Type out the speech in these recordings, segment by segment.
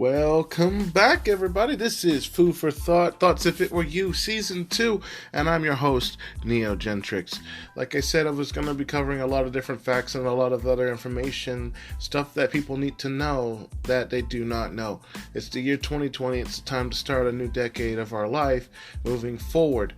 Welcome back, everybody. This is Food for Thought, Thoughts If It Were You, Season 2, and I'm your host, Gentrics. Like I said, I was going to be covering a lot of different facts and a lot of other information, stuff that people need to know that they do not know. It's the year 2020. It's the time to start a new decade of our life moving forward.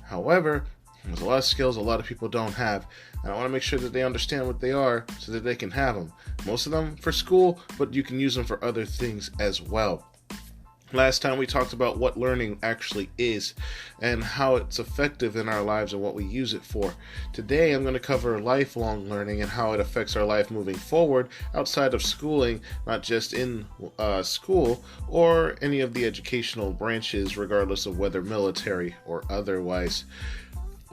However, there's a lot of skills a lot of people don't have, and I want to make sure that they understand what they are so that they can have them. Most of them for school, but you can use them for other things as well. Last time we talked about what learning actually is and how it's effective in our lives and what we use it for. Today I'm going to cover lifelong learning and how it affects our life moving forward outside of schooling, not just in school or any of the educational branches, regardless of whether military or otherwise.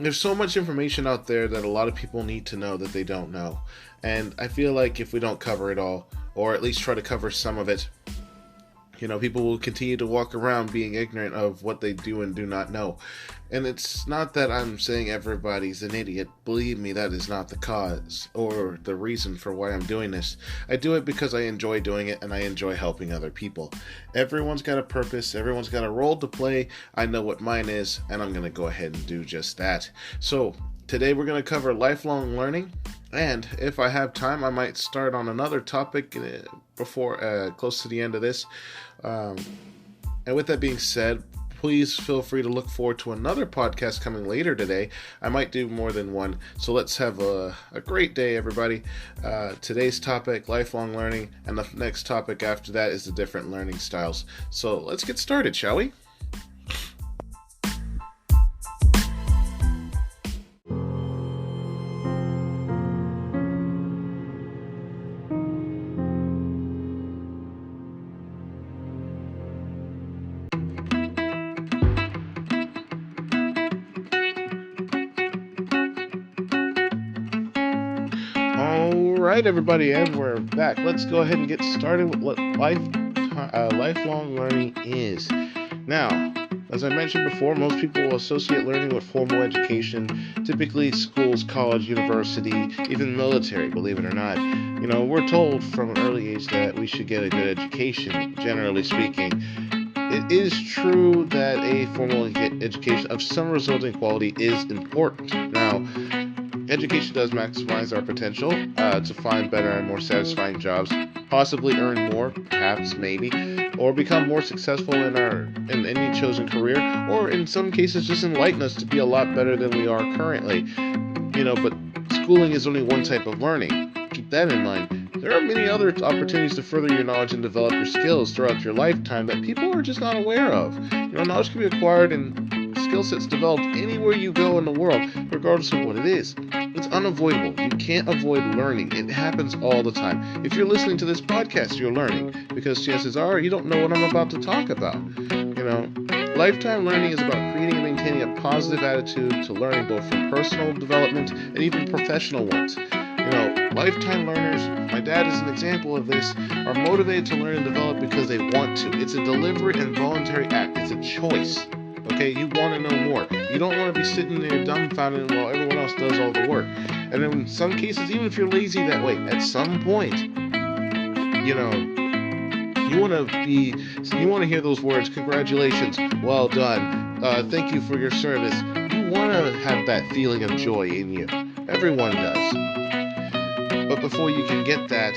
There's so much information out there that a lot of people need to know that they don't know. And I feel like if we don't cover it all, or at least try to cover some of it, people will continue to walk around being ignorant of what they do and do not know. And it's not that I'm saying everybody's an idiot. Believe me, that is not the cause or the reason for why I'm doing this. I do it because I enjoy doing it and I enjoy helping other people. Everyone's got a purpose. Everyone's got a role to play. I know what mine is, and I'm going to go ahead and do just that. So today we're going to cover lifelong learning. And if I have time, I might start on another topic before close to the end of this. And with that being said, please feel free to look forward to another podcast coming later today. I might do more than one. So let's have a great day, everybody. Today's topic, lifelong learning, and the next topic after that is the different learning styles. So let's get started, shall we? Alright, everybody, and we're back. Let's go ahead and get started with what lifelong learning is. Now, as I mentioned before, most people will associate learning with formal education, typically schools, college, university, even military, believe it or not. We're told from an early age that we should get a good education, generally speaking. It is true that a formal education of some resulting quality is important. Now, education does maximize our potential to find better and more satisfying jobs, possibly earn more, perhaps, maybe, or become more successful in any chosen career, or in some cases just enlighten us to be a lot better than we are currently. But schooling is only one type of learning. Keep that in mind. There are many other opportunities to further your knowledge and develop your skills throughout your lifetime that people are just not aware of. Knowledge can be acquired and skill sets developed anywhere you go in the world, regardless of what it is. It's unavoidable. You can't avoid learning. It happens all the time. If you're listening to this podcast, you're learning, because chances are you don't know what I'm about to talk about. Lifetime learning is about creating and maintaining a positive attitude to learning, both from personal development and even professional ones. Lifetime learners, my dad is an example of this, are motivated to learn and develop because they want to. It's a deliberate and voluntary act. It's a choice. Okay, you want to know more. You don't want to be sitting there dumbfounded while everyone else does all the work. And in some cases, even if you're lazy that way, at some point, you want to hear those words, congratulations, well done, thank you for your service. You want to have that feeling of joy in you. Everyone does. But before you can get that,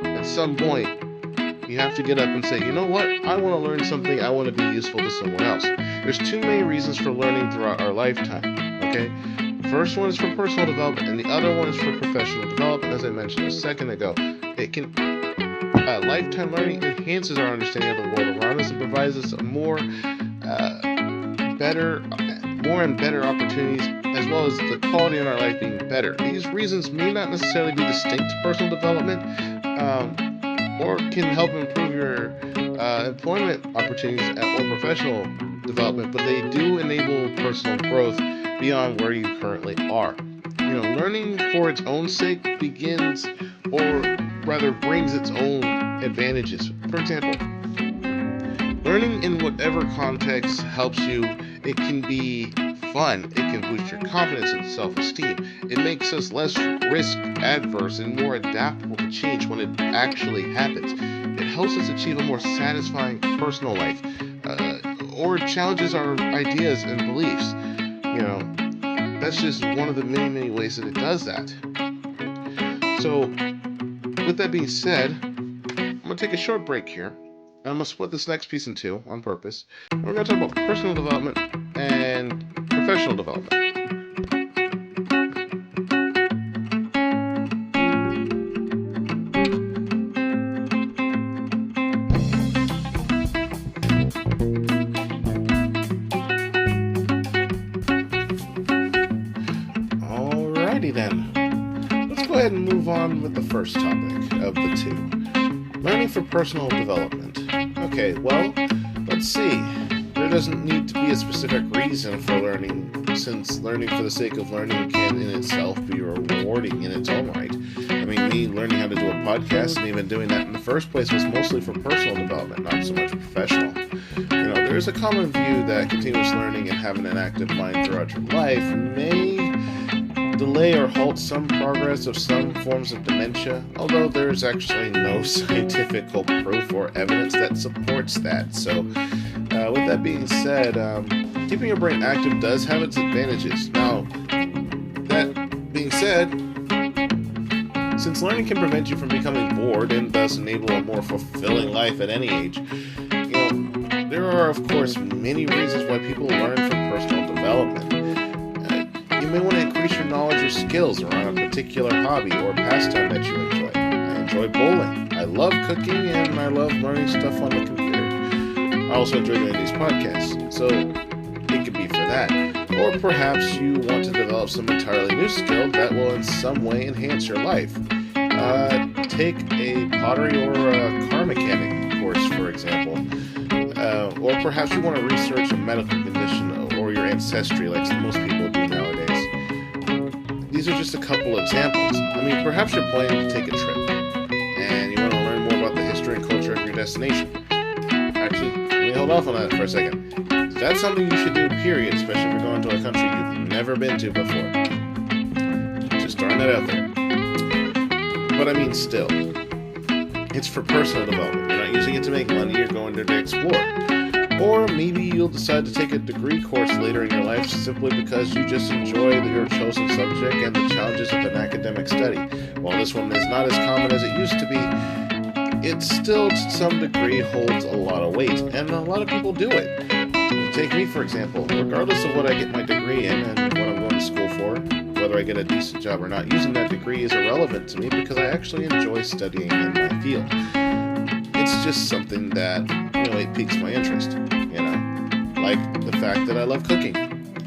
at some point, you have to get up and say, you know what? I want to learn something. I want to be useful to someone else. There's two main reasons for learning throughout our lifetime, okay? The first one is for personal development, and the other one is for professional development, as I mentioned a second ago. Lifetime learning enhances our understanding of the world around us and provides us more and better opportunities, as well as the quality in our life being better. These reasons may not necessarily be distinct to personal development, or can help improve your employment opportunities or professional development, but they do enable personal growth beyond where you currently are. Learning for its own sake begins, or rather brings its own advantages. For example, learning in whatever context helps you. It can be fun. It can boost your confidence and self-esteem. It makes us less risk adverse and more adaptable to change when it actually happens. it helps us achieve a more satisfying personal life, or challenges our ideas and beliefs. That's just one of the many, many ways that it does that. So, with that being said, I'm going to take a short break here. I'm going to split this next piece in two on purpose. We're going to talk about personal development and professional development. Alrighty then. Let's go ahead and move on with the first topic of the two. Learning for personal development. Okay, well, let's see. There doesn't need to be a specific reason for learning, since learning for the sake of learning can in itself be rewarding in its own right. I mean, me learning how to do a podcast and even doing that in the first place was mostly for personal development, not so much professional. There's a common view that continuous learning and having an active mind throughout your life may delay or halt some progress of some forms of dementia, although there's actually no scientific proof or evidence that supports that. So, with that being said, keeping your brain active does have its advantages. Now, that being said, since learning can prevent you from becoming bored and thus enable a more fulfilling life at any age, there are, of course, many reasons why people learn for personal development. You may want to increase your knowledge or skills around a particular hobby or pastime that you enjoy. I enjoy bowling. I love cooking, and I love learning stuff on the computer. I also enjoy doing these podcasts, so it could be for that. Or perhaps you want to develop some entirely new skill that will in some way enhance your life. Take a pottery or a car mechanic course, for example. Or perhaps you want to research a medical condition or your ancestry like most people do nowadays. These are just a couple examples. I mean, perhaps you're planning to take a trip and you want to learn more about the history and culture of your destination. Actually, let me hold off on that for a second. That's something you should do, period, especially if you're going to a country you've never been to before. Just throwing that out there. But I mean, still, it's for personal development. You're not using it to make money, you're going there to explore. Or maybe you'll decide to take a degree course later in your life simply because you just enjoy your chosen subject and the challenges of an academic study. While this one is not as common as it used to be, it still to some degree holds a lot of weight, and a lot of people do it. Take me, for example. Regardless of what I get my degree in and what I'm going to school for, whether I get a decent job or not, using that degree is irrelevant to me because I actually enjoy studying in my field. It's just something that, it piques my interest, like the fact that I love cooking.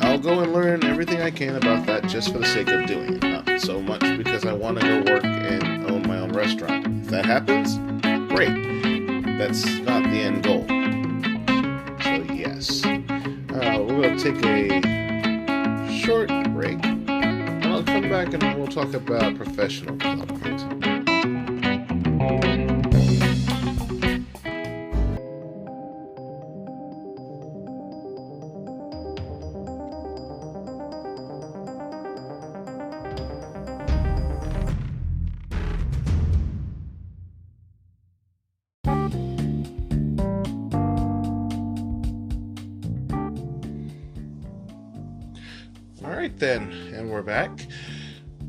I'll go and learn everything I can about that just for the sake of doing it, not so much because I want to go work and own my own restaurant. If that happens, great. That's not the end goal. So yes, we're going to take a short break, and I'll come back and we'll talk about professional development. Alright then, and we're back.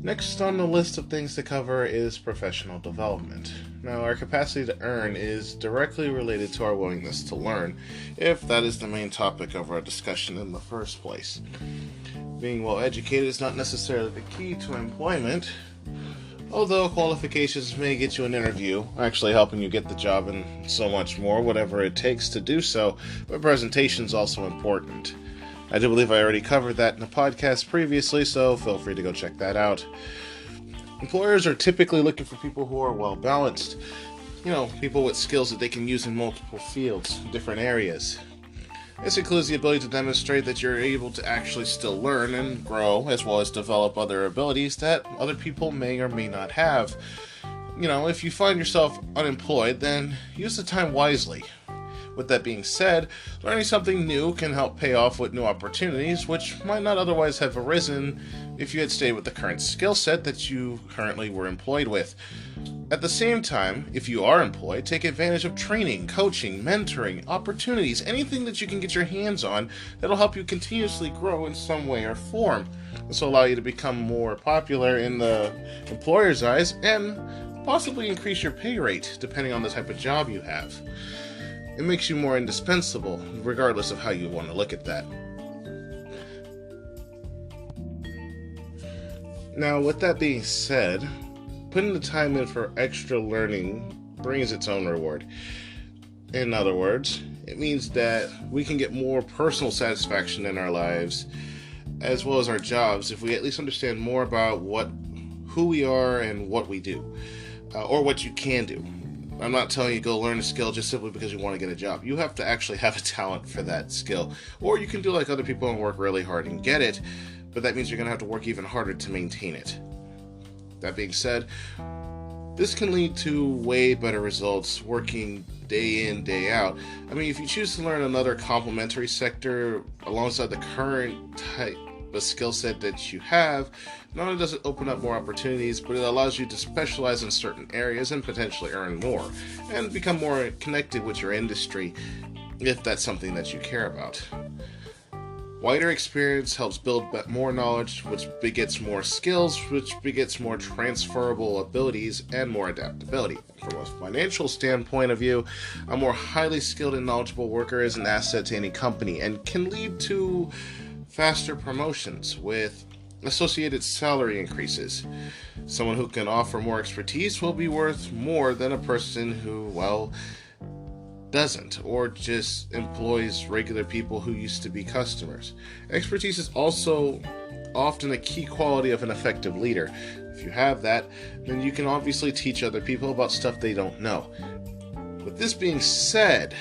Next on the list of things to cover is professional development. Now, our capacity to earn is directly related to our willingness to learn, if that is the main topic of our discussion in the first place. Being well educated is not necessarily the key to employment, although qualifications may get you an interview, actually helping you get the job and so much more, whatever it takes to do so, but presentation is also important. I do believe I already covered that in a podcast previously, so feel free to go check that out. Employers are typically looking for people who are well balanced. People with skills that they can use in multiple fields, different areas. This includes the ability to demonstrate that you're able to actually still learn and grow, as well as develop other abilities that other people may or may not have. If you find yourself unemployed, then use the time wisely. With that being said, learning something new can help pay off with new opportunities, which might not otherwise have arisen if you had stayed with the current skill set that you currently were employed with. At the same time, if you are employed, take advantage of training, coaching, mentoring, opportunities, anything that you can get your hands on that'll help you continuously grow in some way or form. This will allow you to become more popular in the employer's eyes and possibly increase your pay rate depending on the type of job you have. It makes you more indispensable, regardless of how you want to look at that. Now, with that being said, putting the time in for extra learning brings its own reward. In other words, it means that we can get more personal satisfaction in our lives as well as our jobs if we at least understand more about who we are and what we do, or what you can do. I'm not telling you go learn a skill just simply because you want to get a job. You have to actually have a talent for that skill. Or you can do like other people and work really hard and get it, but that means you're going to have to work even harder to maintain it. That being said, this can lead to way better results working day in, day out. I mean, if you choose to learn another complementary sector alongside the current type of skill set that you have, not only does it open up more opportunities, but it allows you to specialize in certain areas and potentially earn more and become more connected with your industry if that's something that you care about. Wider experience helps build more knowledge, which begets more skills, which begets more transferable abilities and more adaptability. From a financial standpoint of view, a more highly skilled and knowledgeable worker is an asset to any company and can lead to faster promotions with associated salary increases. Someone who can offer more expertise will be worth more than a person who, doesn't, or just employs regular people who used to be customers. Expertise is also often a key quality of an effective leader. If you have that, then you can obviously teach other people about stuff they don't know. With this being said,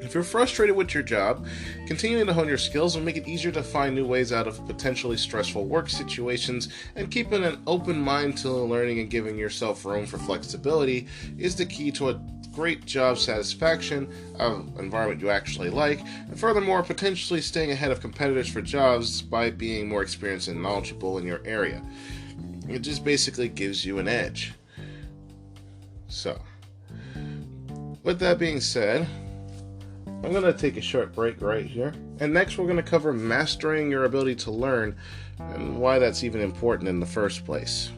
if you're frustrated with your job, continuing to hone your skills will make it easier to find new ways out of potentially stressful work situations, and keeping an open mind to learning and giving yourself room for flexibility is the key to a great job satisfaction, an environment you actually like, and furthermore, potentially staying ahead of competitors for jobs by being more experienced and knowledgeable in your area. It just basically gives you an edge. So, with that being said, I'm going to take a short break right here, and next we're going to cover mastering your ability to learn and why that's even important in the first place.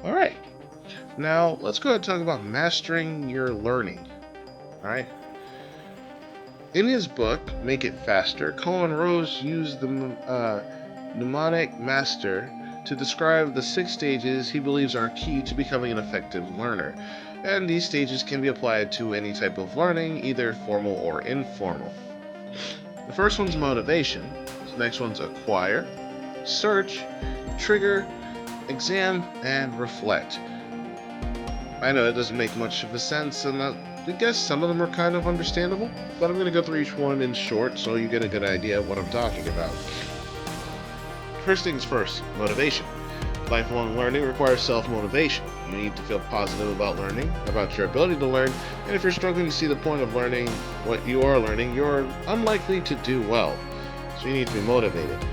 Alright, now let's go ahead and talk about mastering your learning. Alright? In his book, Make It Faster, Colin Rose used the Mnemonic master to describe the 6 stages he believes are key to becoming an effective learner. And these stages can be applied to any type of learning, either formal or informal. The first one's motivation. The next one's acquire, search, trigger, exam, and reflect. I know it doesn't make much of a sense, and I guess some of them are kind of understandable, but I'm going to go through each one in short so you get a good idea of what I'm talking about. First things first, motivation. Lifelong learning requires self-motivation. You need to feel positive about learning, about your ability to learn, and if you're struggling to see the point of learning what you are learning, you're unlikely to do well. So you need to be motivated.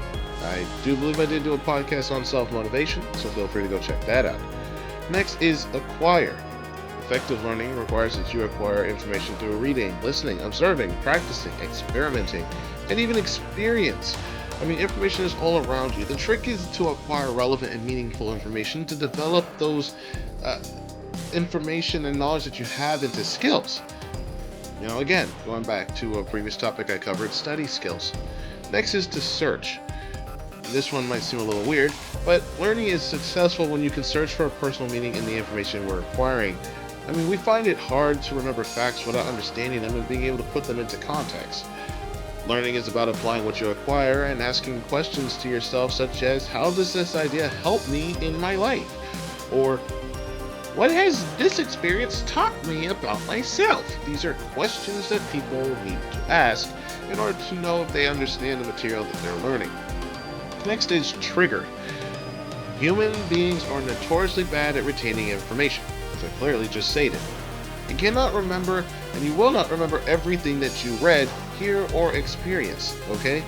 I do believe I did do a podcast on self-motivation, so feel free to go check that out. Next is acquire. Effective learning requires that you acquire information through reading, listening, observing, practicing, experimenting, and even experience. I mean, information is all around you. The trick is to acquire relevant and meaningful information to develop those information and knowledge that you have into skills. You know, again, going back to a previous topic I covered, study skills. Next is to search. This one might seem a little weird, but learning is successful when you can search for a personal meaning in the information we're acquiring. I mean, we find it hard to remember facts without understanding them and being able to put them into context. Learning is about applying what you acquire and asking questions to yourself such as, how does this idea help me in my life? Or, what has this experience taught me about myself? These are questions that people need to ask in order to know if they understand the material that they're learning. Next is triggered. Human beings are notoriously bad at retaining information, as I clearly just stated. You cannot remember, and you will not remember everything that you read, hear, or experience, okay?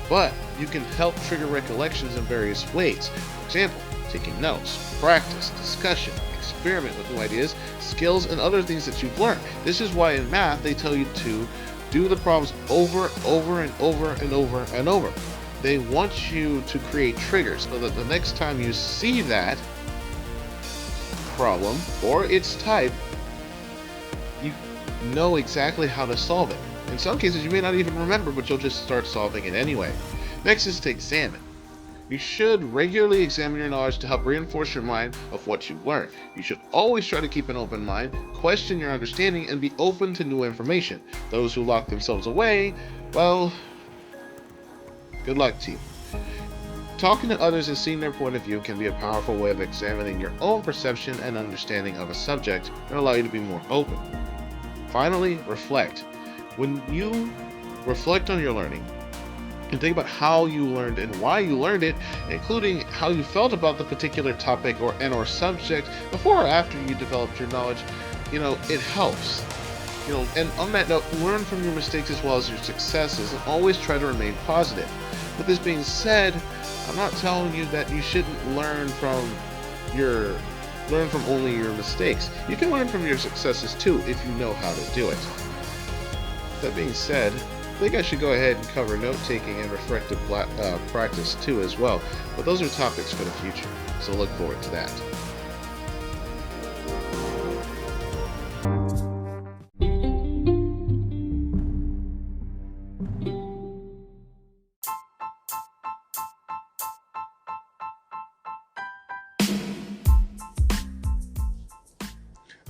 But you can help trigger recollections in various ways. For example, taking notes, practice, discussion, experiment with new ideas, skills, and other things that you've learned. This is why in math they tell you to do the problems over and over and over. They want you to create triggers so that the next time you see that problem or its type, you know exactly how to solve it. In some cases you may not even remember, but you'll just start solving it anyway. Next is to examine. You should regularly examine your knowledge to help reinforce your mind of what you've learned. You should always try to keep an open mind, question your understanding, and be open to new information. Those who lock themselves away, well, good luck to you. Talking to others and seeing their point of view can be a powerful way of examining your own perception and understanding of a subject and allow you to be more open. Finally, reflect. When you reflect on your learning, and think about how you learned and why you learned it, including how you felt about the particular topic or subject before or after you developed your knowledge, it helps. And on that note, learn from your mistakes as well as your successes and always try to remain positive. With this being said, I'm not telling you that you shouldn't learn from only your mistakes. You can learn from your successes too if you know how to do it. That being said, I think I should go ahead and cover note-taking and reflective practice too as well, but those are topics for the future, so look forward to that.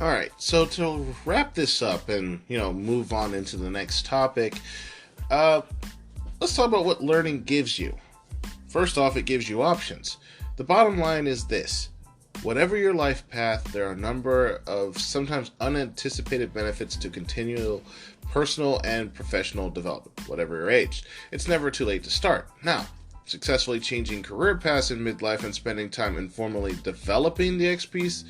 Alright, so to wrap this up and, move on into the next topic, let's talk about what learning gives you. First off, it gives you options. The bottom line is this. Whatever your life path, there are a number of sometimes unanticipated benefits to continual personal and professional development, whatever your age. It's never too late to start. Now, successfully changing career paths in midlife and spending time informally developing the expertise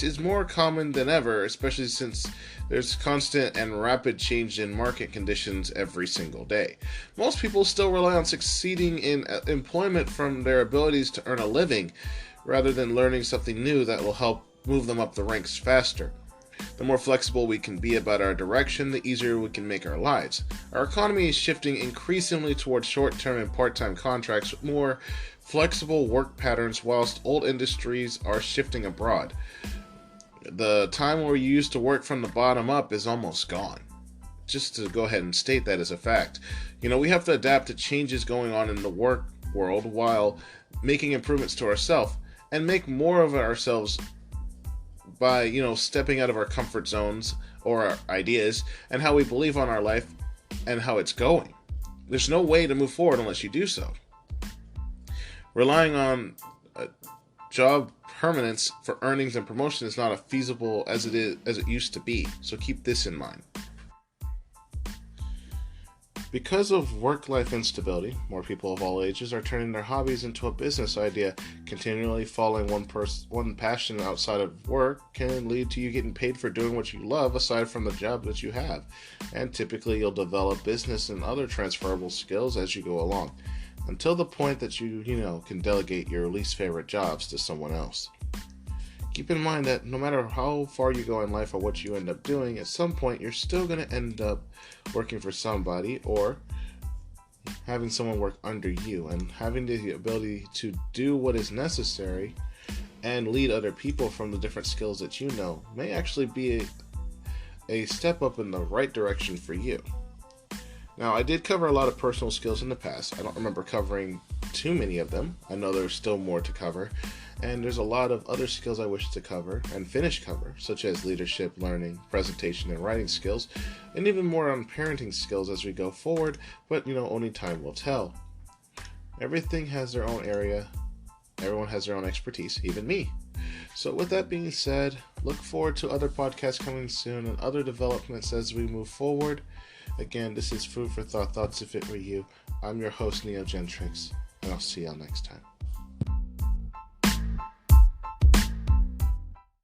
is more common than ever, especially since there's constant and rapid change in market conditions every single day. Most people still rely on succeeding in employment from their abilities to earn a living, rather than learning something new that will help move them up the ranks faster. The more flexible we can be about our direction, the easier we can make our lives. Our economy is shifting increasingly towards short-term and part-time contracts with more flexible work patterns, whilst old industries are shifting abroad. The time where you used to work from the bottom up is almost gone. Just to go ahead and state that as a fact. We have to adapt to changes going on in the work world while making improvements to ourselves and make more of ourselves by, stepping out of our comfort zones or our ideas and how we believe on our life and how it's going. There's no way to move forward unless you do so. Relying on job permanence for earnings and promotion is not as feasible as it used to be. So keep this in mind. Because of work-life instability, more people of all ages are turning their hobbies into a business idea. Continually following one passion outside of work can lead to you getting paid for doing what you love aside from the job that you have. And typically you'll develop business and other transferable skills as you go along, until the point that you can delegate your least favorite jobs to someone else. Keep in mind that no matter how far you go in life or what you end up doing, at some point you're still going to end up working for somebody or having someone work under you, and having the ability to do what is necessary and lead other people from the different skills that you know may actually be a step up in the right direction for you. Now, I did cover a lot of personal skills in the past. I don't remember covering too many of them. I know there's still more to cover. And there's a lot of other skills I wish to cover and cover, such as leadership, learning, presentation, and writing skills, and even more on parenting skills as we go forward, but only time will tell. Everything has their own area. Everyone has their own expertise, even me. So with that being said, look forward to other podcasts coming soon and other developments as we move forward. Again, this is Food for Thought, Thoughts If It Were You. I'm your host, Gentrics, and I'll see y'all next time.